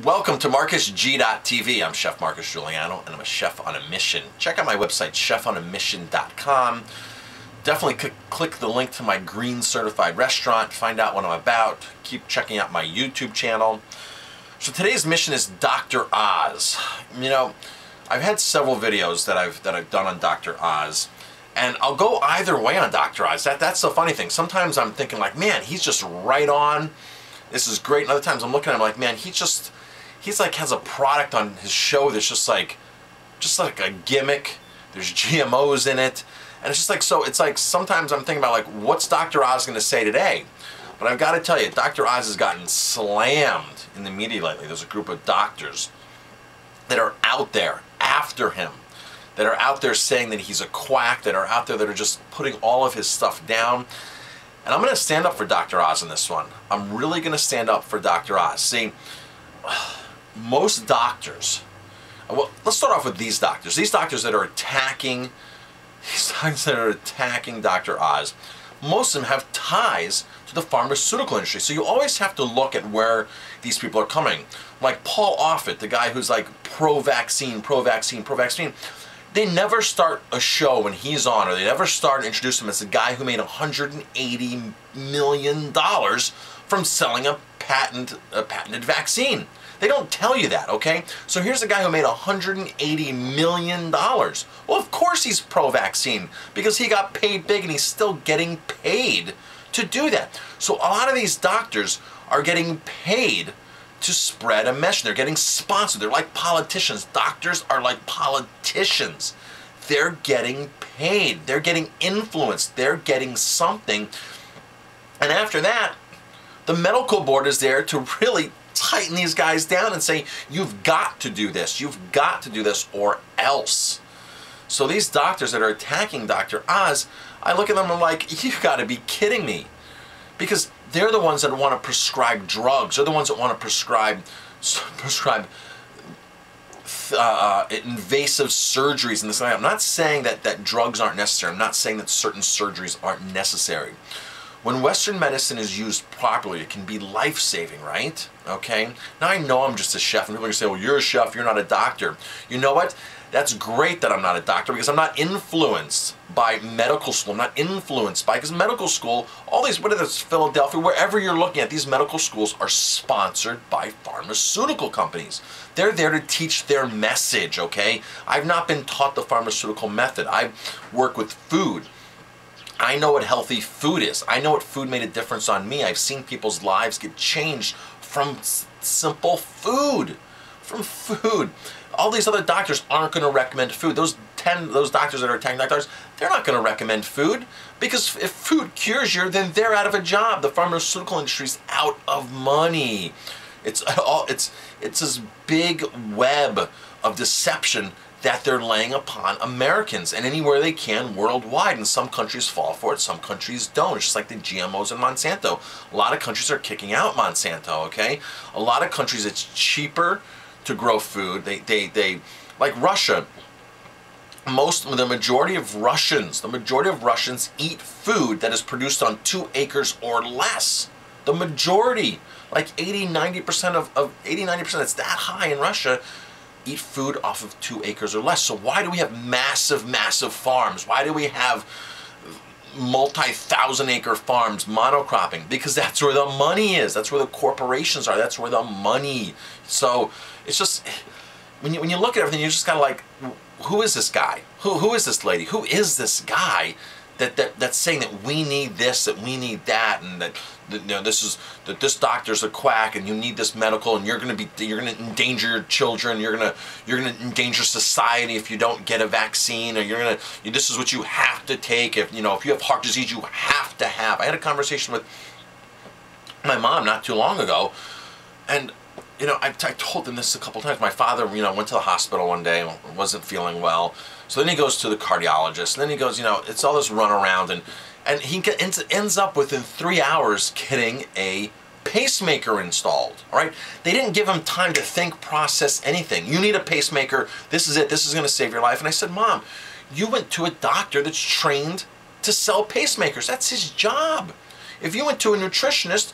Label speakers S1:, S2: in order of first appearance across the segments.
S1: Welcome to MarcusG.tv. I'm Chef Marcus Giuliano, and I'm a chef on a mission. Check out my website, chefonamission.com. Definitely click the link to my green certified restaurant, find out what I'm about. Keep checking out my YouTube channel. So today's mission is Dr. Oz. You know, I've had several videos that I've done on Dr. Oz, and I'll go either way on Dr. Oz. That's the funny thing. Sometimes I'm thinking like, man, he's just right on. This is great. And other times I'm looking at him like, man, he's like has a product on his show that's just like a gimmick. There's GMOs in it. And it's just like, so it's like sometimes I'm thinking about like, what's Dr. Oz going to say today? But I've got to tell you, Dr. Oz has gotten slammed in the media lately. There's a group of doctors that are out there after him, that are out there saying that he's a quack, that are out there that are just putting all of his stuff down. And I'm going to stand up for Dr. Oz in this one. I'm really going to stand up for Dr. Oz. See, most doctors, well, let's start off with these doctors. These doctors that are attacking, Dr. Oz, most of them have ties to the pharmaceutical industry. So you always have to look at where these people are coming. Like Paul Offit, the guy who's like pro-vaccine, pro-vaccine, pro-vaccine. They never start a show when he's on, or they never start and introduce him as the guy who made $180 million from selling a patented vaccine. They don't tell you that, okay? So here's a guy who made $180 million. Well, of course he's pro-vaccine, because he got paid big and he's still getting paid to do that. So a lot of these doctors are getting paid to spread a message. They're getting sponsored. They're like politicians. Doctors are like politicians. They're getting paid. They're getting influenced. They're getting something. And after that, the medical board is there to really tighten these guys down and say, you've got to do this. You've got to do this or else. So these doctors that are attacking Dr. Oz, I look at them and I'm like, you've got to be kidding me. Because they're the ones that want to prescribe drugs. They're the ones that want to prescribe invasive surgeries and this and that. I'm not saying that drugs aren't necessary. I'm not saying that certain surgeries aren't necessary. When Western medicine is used properly, it can be life-saving, right? Okay? Now I know I'm just a chef, and people are going to say, well, you're a chef, you're not a doctor. You know what? That's great that I'm not a doctor, because I'm not influenced by medical school. I'm not influenced by, because medical school, all these, whether it's Philadelphia, wherever you're looking at, these medical schools are sponsored by pharmaceutical companies. They're there to teach their message, okay? I've not been taught the pharmaceutical method. I work with food. I know what healthy food is. I know what food made a difference on me. I've seen people's lives get changed from simple food. From food. All these other doctors aren't going to recommend food. Those doctors that are attacking doctors, they're not going to recommend food, because if food cures you, then they're out of a job. The pharmaceutical industry's out of money. It's this big web of deception that they're laying upon Americans and anywhere they can worldwide. And some countries fall for it, some countries don't. It's just like the GMOs and Monsanto. A lot of countries are kicking out Monsanto, okay? A lot of countries, it's cheaper to grow food. They like Russia. The majority of Russians eat food that is produced on 2 acres or less. The majority, like 80-90% of 80-90%, it's that high in Russia, eat food off of 2 acres or less. So why do we have massive farms? Why do we have multi-thousand-acre farms, monocropping? Because that's where the money is. That's where the corporations are. That's where the money. So it's just, when you look at everything, you're just kind of like, who is this guy? Who is this lady? Who is this guy that's saying that we need this, that we need that, and that this doctor's a quack, and you need this medical, and you're gonna endanger your children, you're gonna endanger society if you don't get a vaccine, or this is what you have to take, if you have heart disease, you have to have. I had a conversation with my mom not too long ago, and I told them this a couple times. My father, went to the hospital one day and wasn't feeling well. So then he goes to the cardiologist. And then he goes, it's all this run around. And he ends up within 3 hours getting a pacemaker installed. All right? They didn't give him time to think, process anything. You need a pacemaker. This is it. This is going to save your life. And I said, Mom, you went to a doctor that's trained to sell pacemakers. That's his job. If you went to a nutritionist,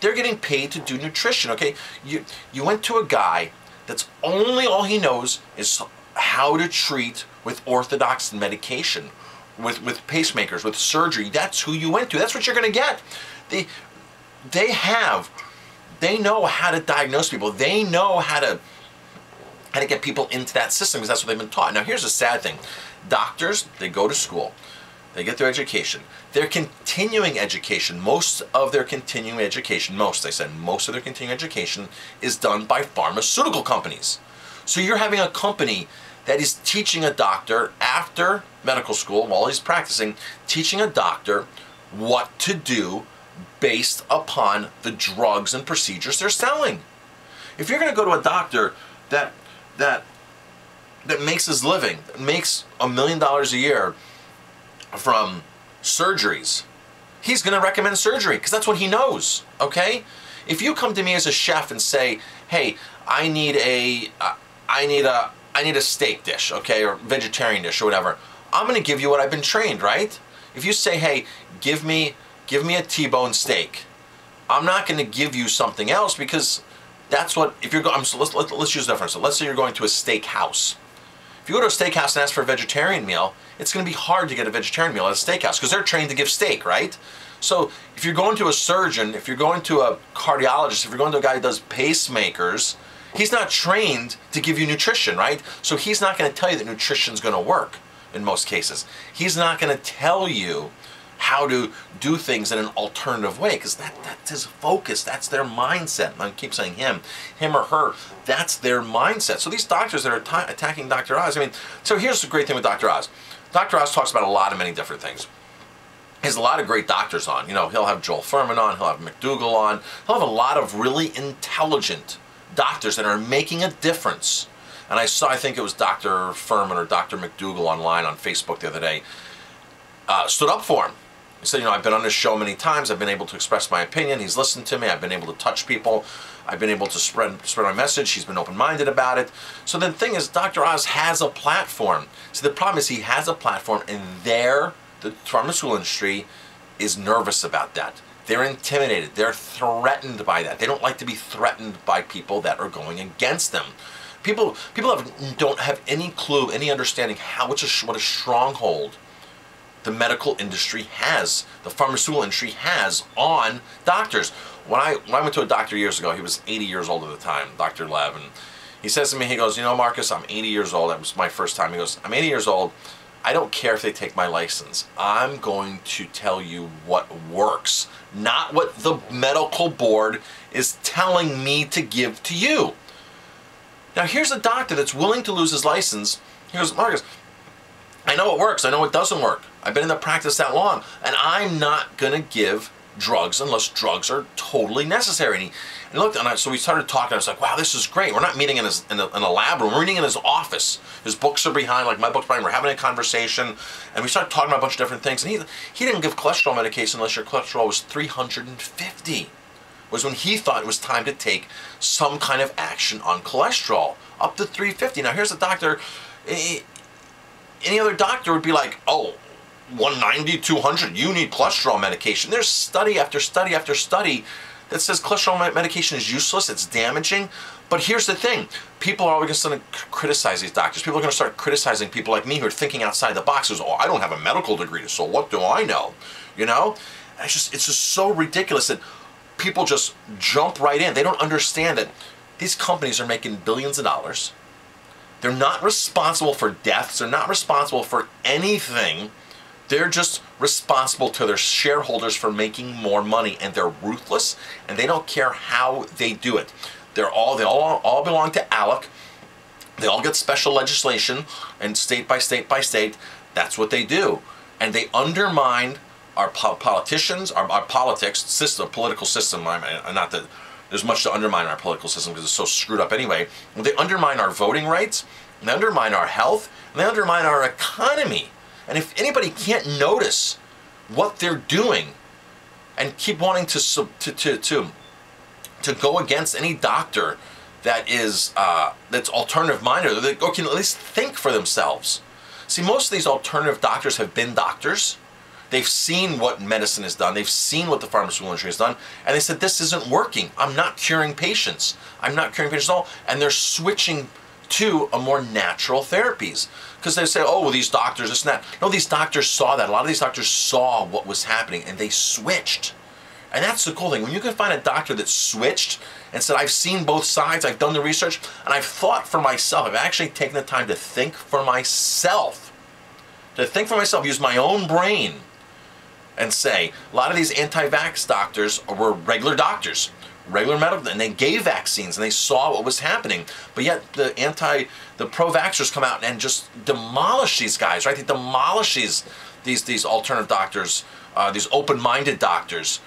S1: They're getting paid to do nutrition, okay? You went to a guy that's all he knows is how to treat with orthodox medication, with pacemakers, with surgery. That's who you went to. That's what you're going to get. They know how to diagnose people. They know how to get people into that system because that's what they've been taught. Now, here's the sad thing. Doctors, they go to school. They get their education. Their continuing education, most of their continuing education is done by pharmaceutical companies. So you're having a company that is teaching a doctor after medical school, while he's practicing, teaching a doctor what to do based upon the drugs and procedures they're selling. If you're going to go to a doctor that makes his living, makes $1 million a year from surgeries, he's going to recommend surgery because that's what he knows, okay? If you come to me as a chef and say, hey, I need a steak dish, okay, or vegetarian dish or whatever, I'm going to give you what I've been trained, right? If you say, hey, give me a T-bone steak, I'm not going to give you something else because that's what, if you're going, so let's use a difference. So let's say you're going to a steak house. If you go to a steakhouse and ask for a vegetarian meal, it's going to be hard to get a vegetarian meal at a steakhouse because they're trained to give steak, right? So if you're going to a surgeon, if you're going to a cardiologist, if you're going to a guy who does pacemakers, he's not trained to give you nutrition, right? So he's not going to tell you that nutrition's going to work in most cases. He's not going to tell you how to do things in an alternative way because that's his focus. That's their mindset. I keep saying him or her. That's their mindset. So these doctors that are attacking Dr. Oz, I mean, so here's the great thing with Dr. Oz. Dr. Oz talks about a lot of many different things. He has a lot of great doctors on. You know, he'll have Joel Fuhrman on. He'll have McDougall on. He'll have a lot of really intelligent doctors that are making a difference. And I think it was Dr. Fuhrman or Dr. McDougall online on Facebook the other day, stood up for him. He said, you know, I've been on this show many times. I've been able to express my opinion. He's listened to me. I've been able to touch people. I've been able to spread my message. He's been open-minded about it. So the thing is, Dr. Oz has a platform. So the problem is he has a platform, and the pharmaceutical industry is nervous about that. They're intimidated. They're threatened by that. They don't like to be threatened by people that are going against them. People don't have any clue, any understanding what a stronghold the medical industry has, the pharmaceutical industry has on doctors. When I went to a doctor years ago, he was 80 years old at the time, Dr. Lev, and he says to me, he goes, you know, Marcus, I'm 80 years old. That was my first time. He goes, I'm 80 years old. I don't care if they take my license. I'm going to tell you what works, not what the medical board is telling me to give to you. Now, here's a doctor that's willing to lose his license. He goes, Marcus, I know it works. I know it doesn't work. I've been in the practice that long, and I'm not going to give drugs unless drugs are totally necessary. And he looked, and so we started talking. I was like, wow, this is great. We're not meeting in a lab room. We're meeting in his office. His books are behind, like my book's behind. We're having a conversation, and we started talking about a bunch of different things. And he didn't give cholesterol medication unless your cholesterol was 350. Was when he thought it was time to take some kind of action on cholesterol, up to 350. Now, here's a doctor. Any other doctor would be like, oh, 190, 200, you need cholesterol medication. There's study after study after study that says cholesterol medication is useless, it's damaging. But here's the thing, people are always going to criticize these doctors. People are going to start criticizing people like me who are thinking outside the box. Oh, I don't have a medical degree, so what do I know? You know? And it's just so ridiculous that people just jump right in. They don't understand that these companies are making billions of dollars. They're not responsible for deaths. They're not responsible for anything. They're just responsible to their shareholders for making more money, and they're ruthless, and they don't care how they do it. They all belong to ALEC. They all get special legislation, and state by state by state, that's what they do. And they undermine our politicians, our politics system, political system. Not that there's much to undermine our political system because it's so screwed up anyway. They undermine our voting rights, and they undermine our health, and they undermine our economy. And if anybody can't notice what they're doing and keep wanting to go against any doctor that is that's alternative minded, or can at least think for themselves. See, most of these alternative doctors have been doctors. They've seen what medicine has done. They've seen what the pharmaceutical industry has done. And they said, this isn't working. I'm not curing patients. I'm not curing patients at all. And they're switching to a more natural therapies. Because they say, oh, well, these doctors, this and that. No, these doctors saw that. A lot of these doctors saw what was happening and they switched. And that's the cool thing. When you can find a doctor that switched and said, I've seen both sides, I've done the research, and I've thought for myself, I've actually taken the time to think for myself. Use my own brain and say, a lot of these anti-vax doctors were regular doctors, regular medical, and they gave vaccines and they saw what was happening. But yet the pro-vaxxers come out and just demolish these guys, right? They demolish these alternative doctors, these open-minded doctors.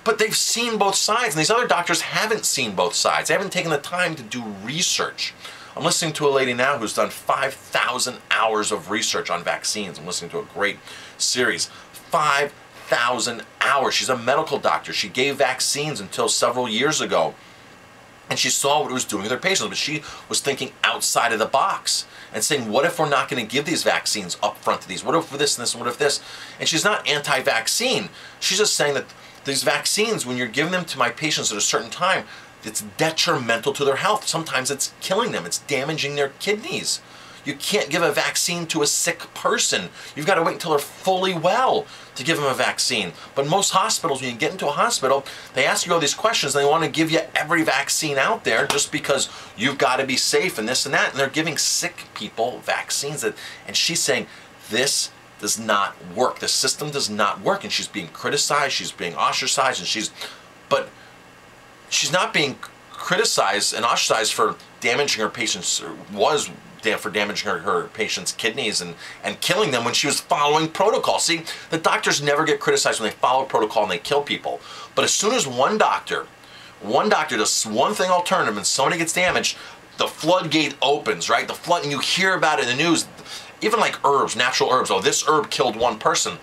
S1: But they've seen both sides, and these other doctors haven't seen both sides. They haven't taken the time to do research. I'm listening to a lady now who's done 5,000 hours of research on vaccines. I'm listening to a great series. 5,000 hours. She's a medical doctor. She gave vaccines until several years ago. And she saw what it was doing with her patients. But she was thinking outside of the box and saying, what if we're not going to give these vaccines up front to these? What if this and this and what if this? And she's not anti-vaccine. She's just saying that these vaccines, when you're giving them to my patients at a certain time, it's detrimental to their health. Sometimes it's killing them. It's damaging their kidneys. You can't give a vaccine to a sick person. You've got to wait until they're fully well to give them a vaccine. But most hospitals, when you get into a hospital, they ask you all these questions and they want to give you every vaccine out there just because you've got to be safe and this and that. And they're giving sick people vaccines. And she's saying, this does not work. The system does not work. And she's being criticized. She's being ostracized. But she's not being criticized and ostracized for damaging her patients, for damaging her patients' kidneys and killing them when she was following protocol. See, the doctors never get criticized when they follow protocol and they kill people. But as soon as one doctor does one thing alternative and somebody gets damaged, the floodgate opens, right? And you hear about it in the news. Even like herbs, natural herbs. Oh, this herb killed one person.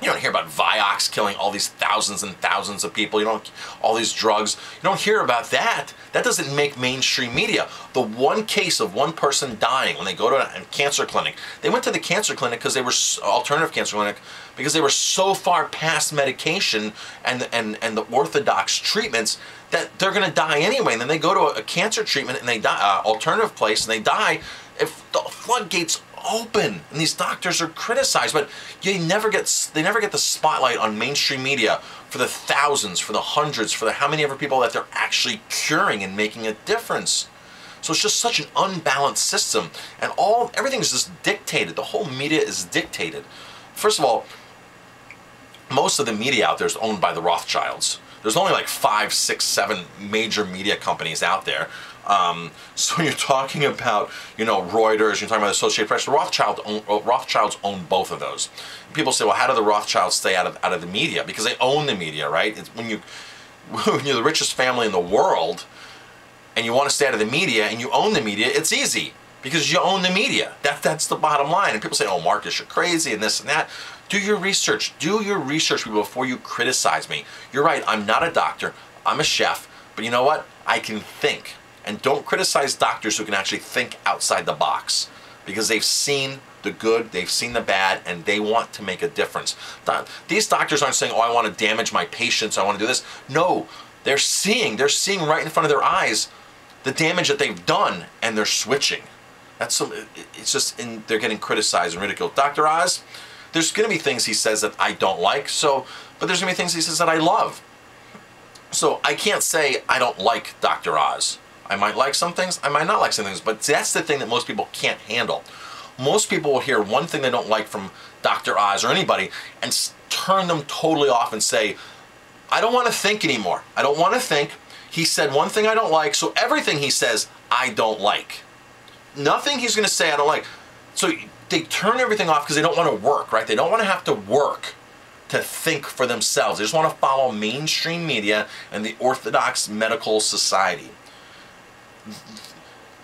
S1: You don't hear about Vioxx killing all these thousands and thousands of people. All these drugs. You don't hear about that. That doesn't make mainstream media. The one case of one person dying when they go to a cancer clinic. They went to the cancer clinic because they were alternative cancer clinic because they were so far past medication and the orthodox treatments that they're going to die anyway. And then they go to a cancer treatment and they die, alternative place, and they die. If the floodgates open and these doctors are criticized, but they never get the spotlight on mainstream media for the thousands, for the hundreds, for the how many ever people that they're actually curing and making a difference. So it's just such an unbalanced system, and everything is just dictated. The whole media is dictated. First of all, most of the media out there is owned by the Rothschilds. There's only like 5, 6, 7 major media companies out there. So when you're talking about, Reuters, you're talking about the Associated Press, the Rothschilds own both of those. People say, well, how do the Rothschilds stay out of the media? Because they own the media, right? It's when you're the richest family in the world and you want to stay out of the media and you own the media, it's easy because you own the media. That's the bottom line. And people say, oh, Marcus, you're crazy and this and that. Do your research. Do your research before you criticize me. You're right. I'm not a doctor. I'm a chef. But you know what? I can think. And don't criticize doctors who can actually think outside the box because they've seen the good, they've seen the bad, and they want to make a difference. These doctors aren't saying, oh, I want to damage my patients, I want to do this. No, they're seeing right in front of their eyes the damage that they've done, and they're switching. It's just, they're getting criticized and ridiculed. Dr. Oz, there's going to be things he says that I don't like, but there's going to be things he says that I love. So I can't say I don't like Dr. Oz. I might like some things, I might not like some things, but that's the thing that most people can't handle. Most people will hear one thing they don't like from Dr. Oz or anybody and turn them totally off and say, I don't want to think anymore. I don't want to think. He said one thing I don't like, so everything he says, I don't like. Nothing he's going to say I don't like. So they turn everything off because they don't want to work, right? They don't want to have to work to think for themselves. They just want to follow mainstream media and the orthodox medical society.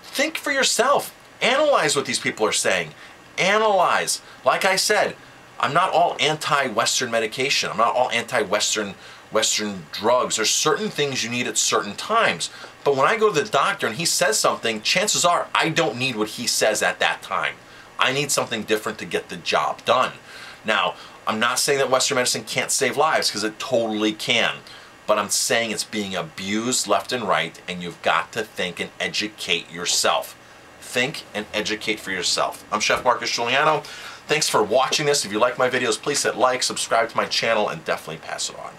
S1: Think for yourself. Analyze what these people are saying. Analyze. Like I said, I'm not all anti-Western medication. I'm not all anti-Western drugs. There's certain things you need at certain times. But when I go to the doctor and he says something, chances are I don't need what he says at that time. I need something different to get the job done. Now, I'm not saying that Western medicine can't save lives, because it totally can. But I'm saying it's being abused left and right, and you've got to think and educate yourself. Think and educate for yourself. I'm Chef Marcus Giuliano. Thanks for watching this. If you like my videos, please hit like, subscribe to my channel, and definitely pass it on.